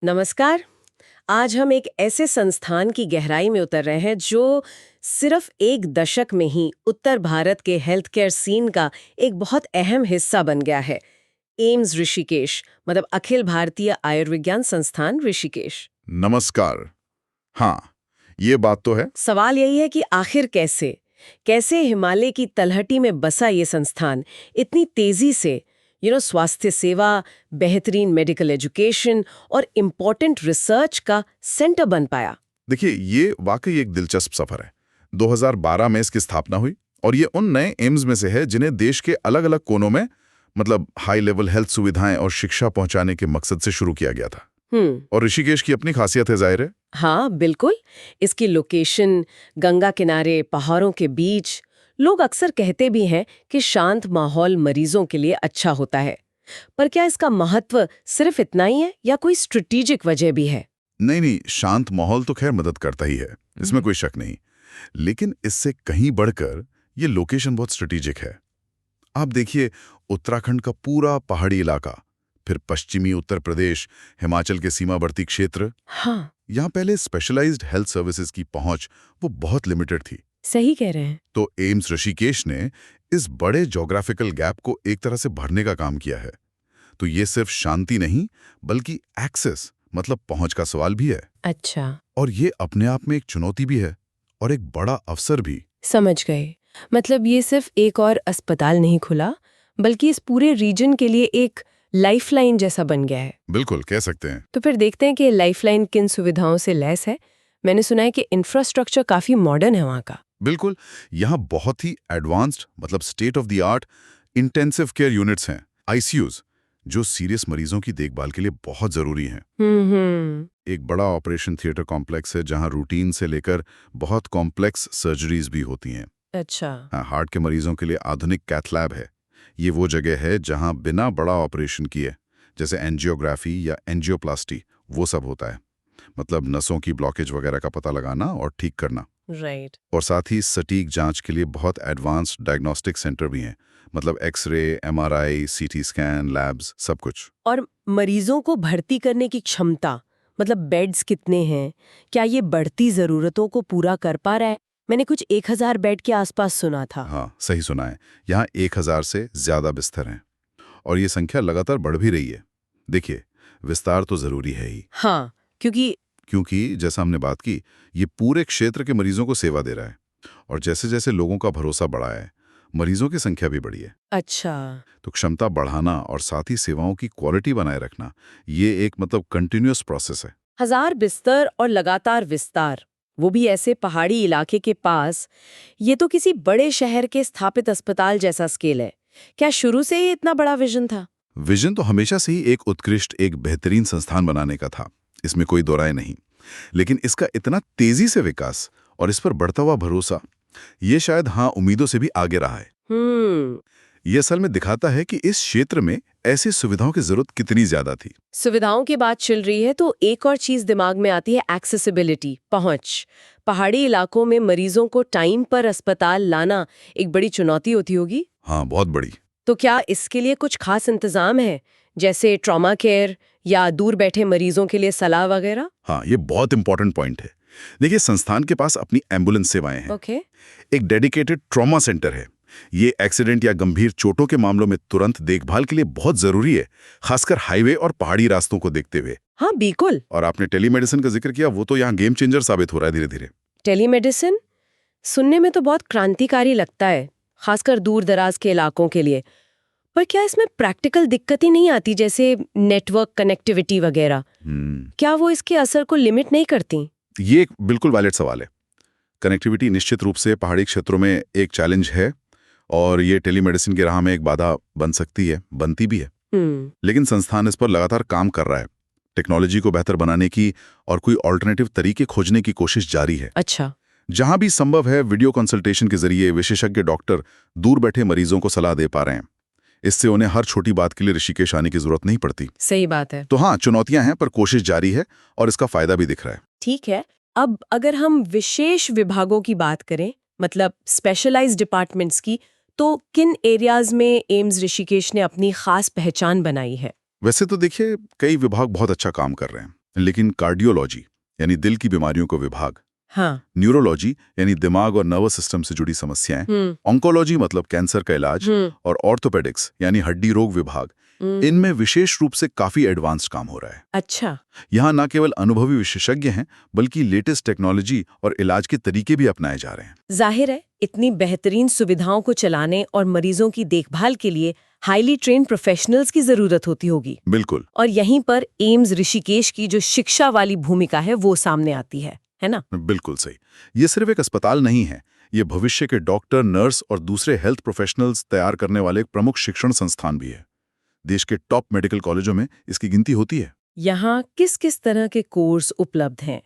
नमस्कार। आज हम एक ऐसे संस्थान की गहराई में उतर रहे हैं जो सिर्फ एक दशक में ही उत्तर भारत के हेल्थ केयर सीन का एक बहुत अहम हिस्सा बन गया है। एम्स ऋषिकेश, मतलब अखिल भारतीय आयुर्विज्ञान संस्थान ऋषिकेश। नमस्कार। हाँ, ये बात तो है। सवाल यही है कि आखिर कैसे कैसे हिमालय की तलहटी में बसा ये संस्थान इतनी तेजी से स्वास्थ्य सेवा, बेहतरीन मेडिकल एजुकेशन और इम्पोर्टेंट रिसर्च का सेंटर बन पाया। देखिए, ये वाकई एक दिलचस्प सफर है। 2012 में इसकी स्थापना हुई और ये उन नए एम्स में से है जिन्हें देश के अलग-अलग कोनों में मतलब हाई लेवल हेल्थ सुविधाएं और शिक्षा पहुंचाने के मकसद से शुरू किया गया था। और ऋषिकेश की अपनी खासियत है, जाहिर है। हाँ बिल्कुल। इसकी लोकेशन, गंगा किनारे, पहाड़ों के बीच। लोग अक्सर कहते भी हैं कि शांत माहौल मरीजों के लिए अच्छा होता है। पर क्या इसका महत्व सिर्फ इतना ही है या कोई स्ट्रेटेजिक वजह भी है? नहीं नहीं, शांत माहौल तो खैर मदद करता ही है, इसमें कोई शक नहीं। लेकिन इससे कहीं बढ़कर ये लोकेशन बहुत स्ट्रेटेजिक है। आप देखिए, उत्तराखंड का पूरा पहाड़ी इलाका, फिर पश्चिमी उत्तर प्रदेश, हिमाचल के सीमावर्ती क्षेत्र। हाँ, यहाँ पहले स्पेशलाइज्ड हेल्थ सर्विसेज की पहुंच वो बहुत लिमिटेड थी। सही कह रहे हैं। तो एम्स ऋषिकेश ने इस बड़े ज्योग्राफिकल गैप को एक तरह से भरने का काम किया है। तो ये सिर्फ शांति नहीं, बल्कि एक्सेस मतलब पहुंच का सवाल भी है। अच्छा, और ये अपने आप में एक चुनौती भी है और एक बड़ा अवसर भी। समझ गए। मतलब ये सिर्फ एक और अस्पताल नहीं खुला, बल्कि इस पूरे रीजन के लिए एक लाइफलाइन जैसा बन गया है। बिल्कुल कह सकते हैं। तो फिर देखते हैं कि ये लाइफलाइन किन सुविधाओं से लैस है। मैंने सुना है कि इंफ्रास्ट्रक्चर काफी मॉडर्न है वहाँ का। बिल्कुल, यहाँ बहुत ही एडवांस्ड मतलब state of the art intensive care units हैं, आईसीयूज, जो सीरियस मरीजों की देखभाल के लिए बहुत जरूरी हैं। हम्म। एक बड़ा ऑपरेशन थिएटर कॉम्प्लेक्स है जहाँ रूटीन से लेकर बहुत कॉम्प्लेक्स सर्जरीज भी होती हैं। अच्छा। हाँ, हार्ट के मरीजों के लिए आधुनिक कैथ लैब है। ये वो जगह है जहाँ बिना बड़ा ऑपरेशन किए, जैसे एंजियोग्राफी या एंजियोप्लास्टी, वो सब होता है। मतलब नसों की ब्लॉकेज वगैरह का पता लगाना और ठीक करना। राइट। और साथ ही सटीक जांच के लिए बहुत एडवांस्ड डायग्नोस्टिक सेंटर भी हैं। मतलब x-ray, MRI, CT scan, labs, सब कुछ। और मरीजों को भर्ती करने की क्षमता, मतलब बेड्स कितने हैं? क्या ये बढ़ती जरूरतों को पूरा कर पा रहा है? मैंने कुछ 1000 बेड के आसपास सुना था। हाँ, सही सुना है। यहाँ 1000 से ज्यादा बिस्तर हैं और ये संख्या लगातार बढ़ भी रही है। देखिए, विस्तार तो जरूरी है ही, हाँ, क्योंकि जैसा हमने बात की, ये पूरे क्षेत्र के मरीजों को सेवा दे रहा है। और जैसे जैसे लोगों का भरोसा बढ़ा है, मरीजों की संख्या भी बढ़ी है। अच्छा। तो क्षमता बढ़ाना और साथ ही सेवाओं की क्वालिटी बनाए रखना, ये एक मतलब कंटिन्यूअस प्रोसेस है। 1000 बिस्तर और लगातार विस्तार, वो भी ऐसे पहाड़ी इलाके के पास। ये तो किसी बड़े शहर के स्थापित अस्पताल जैसा स्केल है। क्या शुरू से ही इतना बड़ा विजन था? विजन तो हमेशा से ही एक उत्कृष्ट, एक बेहतरीन संस्थान बनाने का था, इसमें कोई दो राय नहीं। लेकिन इसका इतना तेजी से विकास और इस पर बढ़ता हुआ भरोसा, ये शायद हाँ उम्मीदों से भी आगे रहा है। हम्म। ये असल में दिखाता है कि इस क्षेत्र में ऐसी सुविधाओं की जरूरत कितनी ज्यादा थी। सुविधाओं की बात चल रही है तो एक और चीज दिमाग में आती है, एक्सेसिबिलिटी, पहुंच। पहाड़ी इलाकों में मरीजों को टाइम पर अस्पताल लाना एक बड़ी चुनौती होती होगी। हाँ, बहुत बड़ी। तो क्या इसके लिए कुछ खास इंतजाम है, जैसे ट्रॉमा केयर या दूर बैठे मरीजों के लिए सलाह वगैरह? हाँ, ये बहुत इंपॉर्टेंट पॉइंट है। देखिए, संस्थान के पास अपनी एम्बुलेंस सेवाएं हैं। ओके। एक डेडिकेटेड ट्रॉमा सेंटर है। ये एक्सीडेंट या गंभीर चोटों के मामलों में तुरंत देखभाल के लिए बहुत जरूरी है, खासकर हाईवे और पहाड़ी रास्तों को देखते हुए। हाँ बिल्कुल। और आपने टेलीमेडिसिन का जिक्र किया, वो तो यहाँ गेम चेंजर साबित हो रहा है धीरे धीरे। टेलीमेडिसिन सुनने में तो बहुत क्रांतिकारी लगता है, खासकर दूर दराज के इलाकों के लिए। पर क्या इसमें प्रैक्टिकल दिक्कत ही नहीं आती, जैसे नेटवर्क कनेक्टिविटी वगैरह? क्या वो इसके असर को लिमिट नहीं करती? ये एक बिल्कुल वैलिड सवाल है। कनेक्टिविटी निश्चित रूप से पहाड़ी क्षेत्रों में एक चैलेंज है और ये टेलीमेडिसिन की राह में एक बाधा बन सकती है, बनती भी है। लेकिन संस्थान इस पर लगातार काम कर रहा है। टेक्नोलॉजी को बेहतर बनाने की और कोई ऑल्टरनेटिव तरीके खोजने की कोशिश जारी है। अच्छा। जहां भी संभव है, वीडियो कंसल्टेशन के जरिए विशेषज्ञ डॉक्टर दूर बैठे मरीजों को सलाह दे पा रहे हैं। इससे उन्हें हर छोटी बात के लिए ऋषिकेश आने की जरूरत नहीं पड़ती। सही बात है। तो हाँ, चुनौतियां हैं पर कोशिश जारी है और इसका फायदा भी दिख रहा है। ठीक है। अब अगर हम विशेष विभागों की बात करें, मतलब स्पेशलाइज्ड डिपार्टमेंट्स की, तो किन एरियाज में एम्स ऋषिकेश ने अपनी खास पहचान बनाई है? वैसे तो देखिए, कई विभाग बहुत अच्छा काम कर रहे हैं। लेकिन कार्डियोलॉजी यानी दिल की बीमारियों को विभाग, हाँ। न्यूरोलॉजी यानी दिमाग और नर्वस सिस्टम से जुड़ी समस्याएं, ऑन्कोलॉजी मतलब कैंसर का इलाज, और ऑर्थोपेडिक्स यानी हड्डी रोग विभाग, इनमें विशेष रूप से काफी एडवांस्ड काम हो रहा है। अच्छा। यहाँ न केवल अनुभवी विशेषज्ञ हैं बल्कि लेटेस्ट टेक्नोलॉजी और इलाज के तरीके भी अपनाए जा रहे हैं। जाहिर है इतनी बेहतरीन सुविधाओं को चलाने और मरीजों की देखभाल के लिए हाईली ट्रेन्ड प्रोफेशनल्स की जरूरत होती होगी। बिल्कुल। और यहीं पर एम्स ऋषिकेश की जो शिक्षा वाली भूमिका है वो सामने आती है ना? बिल्कुल सही। ये सिर्फ एक अस्पताल नहीं है, ये भविष्य के डॉक्टर, नर्स और दूसरे हेल्थ प्रोफेशनल्स तैयार करने वाले एक प्रमुख शिक्षण संस्थान भी है। देश के टॉप मेडिकल कॉलेजों में इसकी गिनती होती है। यहाँ किस किस तरह के कोर्स उपलब्ध हैं?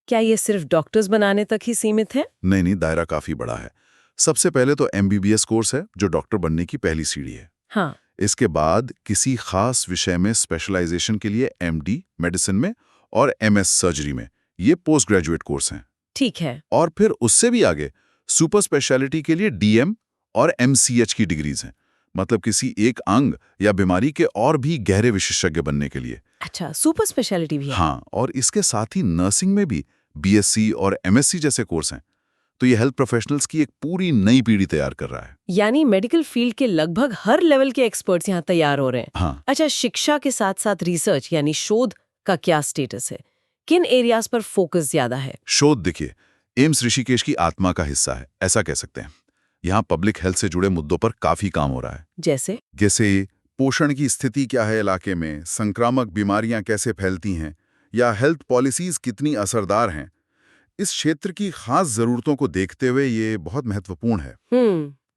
क्या ये सिर्फ डॉक्टर्स बनाने तक ही सीमित है? नहीं, दायरा काफी बड़ा है। सबसे पहले तो MBBS कोर्स है, जो डॉक्टर बनने की पहली सीढ़ी है। हाँ। इसके बाद किसी खास विषय में स्पेशलाइजेशन के लिए MD मेडिसिन में और MS सर्जरी में, ये पोस्ट ग्रेजुएट कोर्स हैं। ठीक है। और फिर उससे भी आगे सुपर स्पेशलिटी के लिए DM और MCH की डिग्रीज हैं, मतलब किसी एक अंग या बीमारी के और भी गहरे विशेषज्ञ बनने के लिए। अच्छा, सुपर स्पेशलिटी भी है? हाँ, और इसके साथ ही नर्सिंग में भी BSc और MSc जैसे कोर्स हैं। तो ये हेल्थ प्रोफेशनल्स की एक पूरी नई पीढ़ी तैयार कर रहा है। यानी मेडिकल फील्ड के लगभग हर लेवल के एक्सपर्ट्स यहाँ तैयार हो रहे हैं। हाँ। अच्छा, शिक्षा के साथ साथ रिसर्च यानी शोध का क्या स्टेटस है? किन एरियाज पर फोकस ज्यादा है? शोध देखिए, एम्स ऋषिकेश की आत्मा का हिस्सा है, ऐसा कह सकते हैं। यहाँ पब्लिक हेल्थ से जुड़े मुद्दों पर काफी काम हो रहा है। जैसे पोषण की स्थिति क्या है इलाके में, संक्रामक बीमारियां कैसे फैलती हैं, या हेल्थ पॉलिसीज कितनी असरदार हैं। इस क्षेत्र की खास जरूरतों को देखते हुए ये बहुत महत्वपूर्ण है।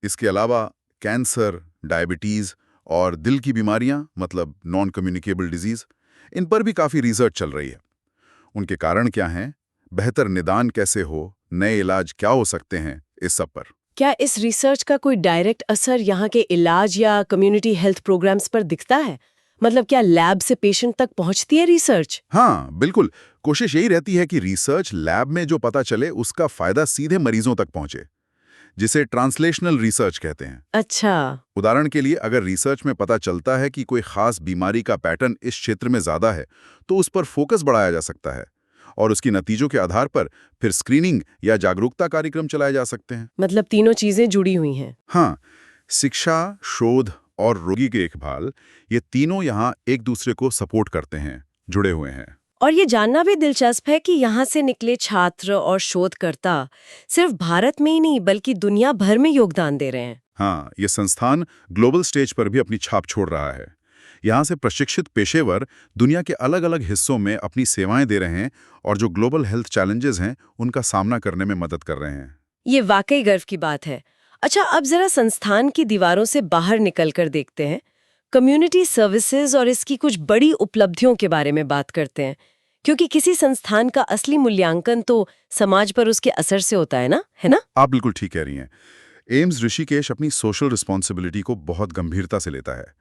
इसके अलावा कैंसर, डायबिटीज और दिल की बीमारियां मतलब नॉन कम्युनिकेबल डिजीज, इन पर भी काफी रिसर्च चल रही है। उनके कारण क्या हैं, बेहतर निदान कैसे हो, नए इलाज क्या हो सकते हैं, इस सब पर। क्या इस रिसर्च का कोई डायरेक्ट असर यहाँ के इलाज या कम्युनिटी हेल्थ प्रोग्राम्स पर दिखता है? मतलब क्या लैब से पेशेंट तक पहुँचती है रिसर्च? हाँ, बिल्कुल। कोशिश यही रहती है कि रिसर्च लैब में जो पता चले उसका फायदा सीधे मरीजों तक पहुंचे, जिसे ट्रांसलेशनल रिसर्च कहते हैं। अच्छा। उदाहरण के लिए, अगर रिसर्च में पता चलता है कि कोई खास बीमारी का पैटर्न इस क्षेत्र में ज्यादा है, तो उस पर फोकस बढ़ाया जा सकता है और उसकी नतीजों के आधार पर फिर स्क्रीनिंग या जागरूकता कार्यक्रम चलाए जा सकते हैं। मतलब तीनों चीजें जुड़ी हुई हैं। हाँ, शिक्षा, शोध और रोगी की देखभाल, ये तीनों यहाँ एक दूसरे को सपोर्ट करते हैं, जुड़े हुए हैं। और ये जानना भी दिलचस्प है कि यहाँ से निकले छात्र और शोधकर्ता सिर्फ भारत में ही नहीं बल्कि दुनिया भर में योगदान दे रहे हैं। हाँ, ये संस्थान ग्लोबल स्टेज पर भी अपनी छाप छोड़ रहा है। यहाँ से प्रशिक्षित पेशेवर दुनिया के अलग अलग हिस्सों में अपनी सेवाएं दे रहे हैं और जो ग्लोबल हेल्थ चैलेंजेस हैं उनका सामना करने में मदद कर रहे हैं। ये वाकई गर्व की बात है। अच्छा, अब जरा संस्थान की दीवारों से बाहर निकलकर देखते हैं, कम्युनिटी सर्विसेज और इसकी कुछ बड़ी उपलब्धियों के बारे में बात करते हैं, क्योंकि किसी संस्थान का असली मूल्यांकन तो समाज पर उसके असर से होता है ना? आप बिल्कुल ठीक कह रही हैं। एम्स ऋषिकेश अपनी सोशल रिस्पॉन्सिबिलिटी को बहुत गंभीरता से लेता है।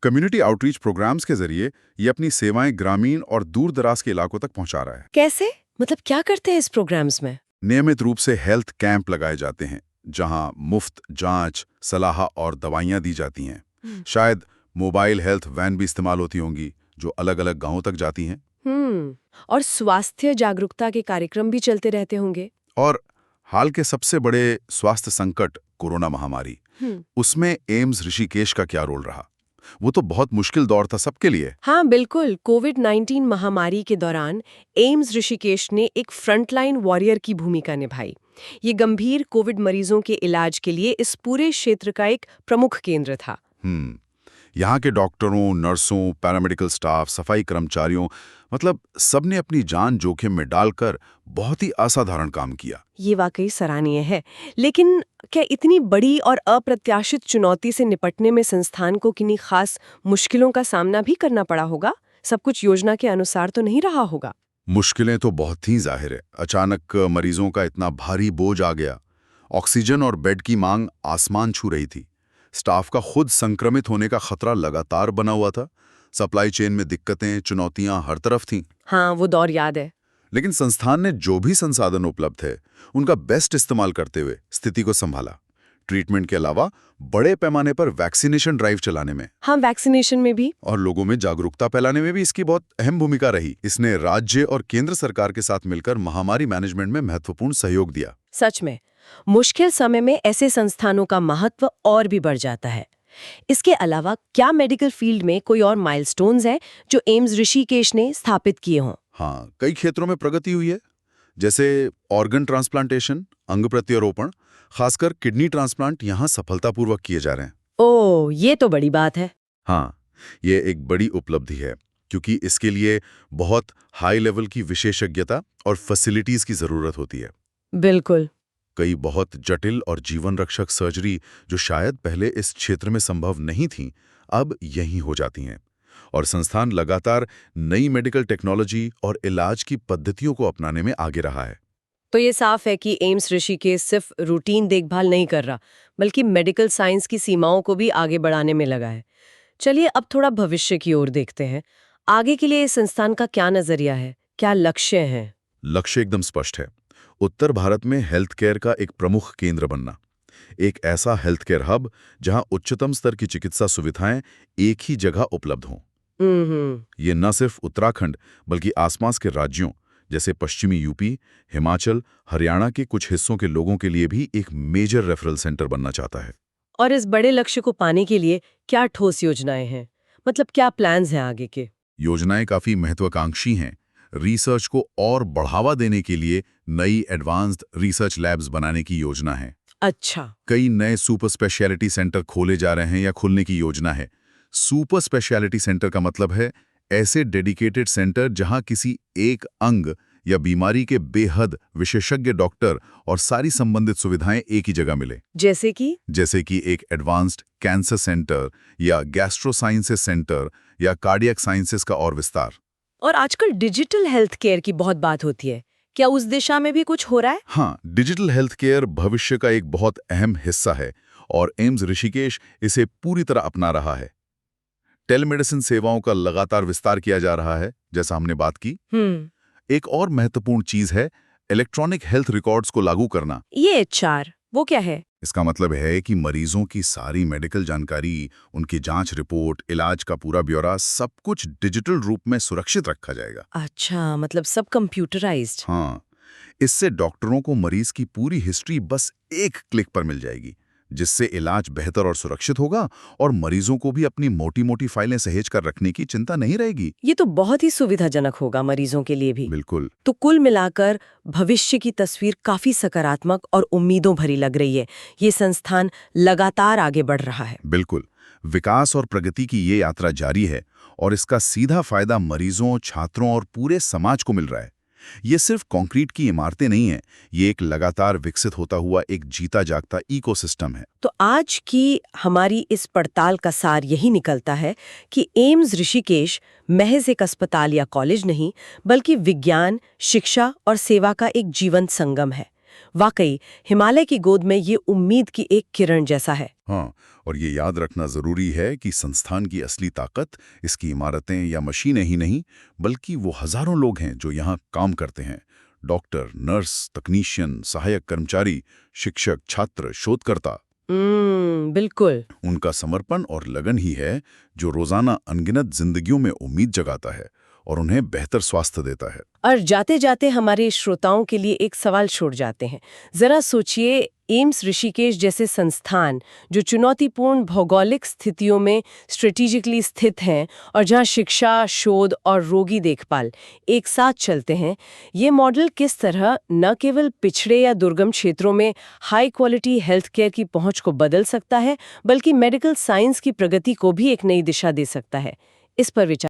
कम्युनिटी आउटरीच प्रोग्राम्स के जरिए ये अपनी सेवाएं ग्रामीण और दूर दराज के इलाकों तक पहुंचा रहा है। कैसे? मतलब क्या करते हैं इस प्रोग्राम्स में? नियमित रूप से हेल्थ कैंप लगाए जाते हैं, जहां मुफ्त जांच, सलाह और दवाइयां दी जाती हैं। शायद मोबाइल हेल्थ वैन भी इस्तेमाल होती होंगी, जो अलग अलग गांवों तक जाती हैं। और स्वास्थ्य जागरूकता के कार्यक्रम भी चलते रहते होंगे। और हाल के सबसे बड़े स्वास्थ्य संकट कोरोना महामारी, उसमें एम्स ऋषिकेश का क्या रोल रहा? वो तो बहुत मुश्किल दौर था सबके लिए। हाँ बिल्कुल, कोविड-19 महामारी के दौरान एम्स ऋषिकेश ने एक फ्रंटलाइन वॉरियर की भूमिका निभाई। ये गंभीर कोविड मरीजों के इलाज के लिए इस पूरे क्षेत्र का एक प्रमुख केंद्र था। यहाँ के डॉक्टरों, नर्सों, पैरामेडिकल स्टाफ, सफाई कर्मचारियों, मतलब सबने अपनी जान जोखिम में डालकर बहुत ही असाधारण काम किया। ये वाकई सराहनीय है। लेकिन क्या इतनी बड़ी और अप्रत्याशित चुनौती से निपटने में संस्थान को किन्हीं खास मुश्किलों का सामना भी करना पड़ा होगा? सब कुछ योजना के अनुसार तो नहीं रहा होगा। मुश्किलें तो बहुत ही जाहिर है। अचानक मरीजों का इतना भारी बोझ आ गया। ऑक्सीजन और बेड की मांग आसमान छू रही थी। स्टाफ का खुद संक्रमित होने का खतरा लगातार बना हुआ था। सप्लाई चेन में दिक्कतें, चुनौतियां हर तरफ थीं। हाँ, वो दौर याद है। लेकिन संस्थान ने जो भी संसाधन उपलब्ध है, उनका बेस्ट इस्तेमाल करते हुए स्थिति को संभाला। ट्रीटमेंट के अलावा बड़े पैमाने पर वैक्सीनेशन ड्राइव चलाने में हाँ, वैक्सीनेशन में भी। और लोगों में जागरूकता फैलाने में भी इसकी बहुत अहम भूमिका रही। इसने राज्य और केंद्र सरकार के साथ मिलकर महामारी मैनेजमेंट में महत्वपूर्ण सहयोग दिया। सच में मुश्किल समय में ऐसे संस्थानों का महत्व और भी बढ़ जाता है। इसके अलावा क्या मेडिकल फील्ड में कोई और माइलस्टोन्स हैं जो एम्स ऋषिकेश ने स्थापित किए हों? हाँ, कई क्षेत्रों में प्रगति हुई है, जैसे ऑर्गन ट्रांसप्लांटेशन, अंग प्रत्यारोपण, खासकर किडनी ट्रांसप्लांट यहाँ सफलतापूर्वक किए जा रहे हैं। ओह, ये तो बड़ी बात है। हाँ, ये एक बड़ी उपलब्धि है क्योंकि इसके लिए बहुत हाई लेवल की विशेषज्ञता और फैसिलिटीज की जरूरत होती है। बिल्कुल। कई बहुत जटिल और जीवन रक्षक सर्जरी जो शायद पहले इस क्षेत्र में संभव नहीं थीं, अब यहीं हो जाती हैं। और संस्थान लगातार नई मेडिकल टेक्नोलॉजी और इलाज की पद्धतियों को अपनाने में आगे रहा है। तो ये साफ है कि एम्स ऋषिकेश सिर्फ रूटीन देखभाल नहीं कर रहा, बल्कि मेडिकल साइंस की सीमाओं को भी आगे बढ़ाने में लगा है। चलिए अब थोड़ा भविष्य की ओर देखते हैं। आगे के लिए इस संस्थान का क्या नजरिया है, क्या लक्ष्य हैं? लक्ष्य एकदम स्पष्ट है। उत्तर भारत में हेल्थ केयर का एक प्रमुख केंद्र बनना। एक ऐसा हेल्थ केयर हब जहां उच्चतम स्तर की चिकित्सा सुविधाएं एक ही जगह उपलब्ध हों। ये न सिर्फ उत्तराखंड बल्कि आसपास के राज्यों जैसे पश्चिमी यूपी, हिमाचल, हरियाणा के कुछ हिस्सों के लोगों के लिए भी एक मेजर रेफरल सेंटर बनना चाहता है। और इस बड़े लक्ष्य को पाने के लिए क्या ठोस योजनाएं हैं? मतलब क्या प्लान्स हैं आगे के? योजनाएं काफी महत्वाकांक्षी हैं। रिसर्च को और बढ़ावा देने के लिए नई एडवांस्ड रिसर्च लैब्स बनाने की योजना है। अच्छा। कई नए सुपर स्पेशलिटी सेंटर खोले जा रहे हैं या खुलने की योजना है। सुपर स्पेशलिटी सेंटर का मतलब है ऐसे डेडिकेटेड सेंटर जहां किसी एक अंग या बीमारी के बेहद विशेषज्ञ डॉक्टर और सारी संबंधित सुविधाएं एक ही जगह मिले। जैसे कि एक एडवांस्ड कैंसर सेंटर या गैस्ट्रोसाइंसेस सेंटर या कार्डियक साइंसेस का और विस्तार। और आजकल डिजिटल हेल्थ केयर की बहुत बात होती है, क्या उस दिशा में भी कुछ हो रहा है? हाँ, डिजिटल हेल्थ केयर भविष्य का एक बहुत अहम हिस्सा है और एम्स ऋषिकेश इसे पूरी तरह अपना रहा है। टेलीमेडिसिन सेवाओं का लगातार विस्तार किया जा रहा है, जैसा हमने बात की। एक और महत्वपूर्ण चीज है इलेक्ट्रॉनिक हेल्थ रिकॉर्ड्स को लागू करना। ये HR, वो क्या है? इसका मतलब है कि मरीजों की सारी मेडिकल जानकारी, उनकी जांच रिपोर्ट, इलाज का पूरा ब्यौरा सब कुछ डिजिटल रूप में सुरक्षित रखा जाएगा। अच्छा, मतलब सब कंप्यूटराइज्ड। हाँ, इससे डॉक्टरों को मरीज की पूरी हिस्ट्री बस एक क्लिक पर मिल जाएगी, जिससे इलाज बेहतर और सुरक्षित होगा और मरीजों को भी अपनी मोटी-मोटी फाइलें सहेज कर रखने की चिंता नहीं रहेगी। ये तो बहुत ही सुविधाजनक होगा मरीजों के लिए भी। बिल्कुल। तो कुल मिलाकर भविष्य की तस्वीर काफी सकारात्मक और उम्मीदों भरी लग रही है। ये संस्थान लगातार आगे बढ़ रहा है। बिल्कुल। विकास और प्रगति की ये यात्रा जारी है और इसका सीधा फायदा मरीजों, छात्रों और पूरे समाज को मिल रहा है। ये सिर्फ कंक्रीट की इमारतें नहीं हैं, ये एक लगातार विकसित होता हुआ एक जीता जागता इकोसिस्टम है। तो आज की हमारी इस पड़ताल का सार यही निकलता है कि एम्स ऋषिकेश महज एक अस्पताल या कॉलेज नहीं, बल्कि विज्ञान, शिक्षा और सेवा का एक जीवंत संगम है। वाकई हिमालय की गोद में ये उम्मीद की एक किरण जैसा है। हाँ, और ये याद रखना जरूरी है कि संस्थान की असली ताकत इसकी इमारतें या मशीनें ही नहीं, बल्कि वो हजारों लोग हैं जो यहाँ काम करते हैं। डॉक्टर, नर्स, तकनीशियन, सहायक कर्मचारी, शिक्षक, छात्र, शोधकर्ता। बिल्कुल। उनका समर्पण और लगन ही है जो रोजाना अनगिनत जिंदगियों में उम्मीद जगाता है और उन्हें बेहतर स्वास्थ्य देता है। और जाते जाते हमारे श्रोताओं के लिए एक सवाल छोड़ जाते हैं। जरा सोचिए, एम्स ऋषिकेश जैसे संस्थान जो चुनौतीपूर्ण भौगोलिक स्थितियों में स्ट्रेटेजिकली स्थित हैं और जहां शिक्षा, शोध और रोगी देखभाल एक साथ चलते हैं, ये मॉडल किस तरह न केवल पिछड़े या दुर्गम क्षेत्रों में हाई क्वालिटी हेल्थ केयर की पहुंच को बदल सकता है, बल्कि मेडिकल साइंस की प्रगति को भी एक नई दिशा दे सकता है। इस पर विचार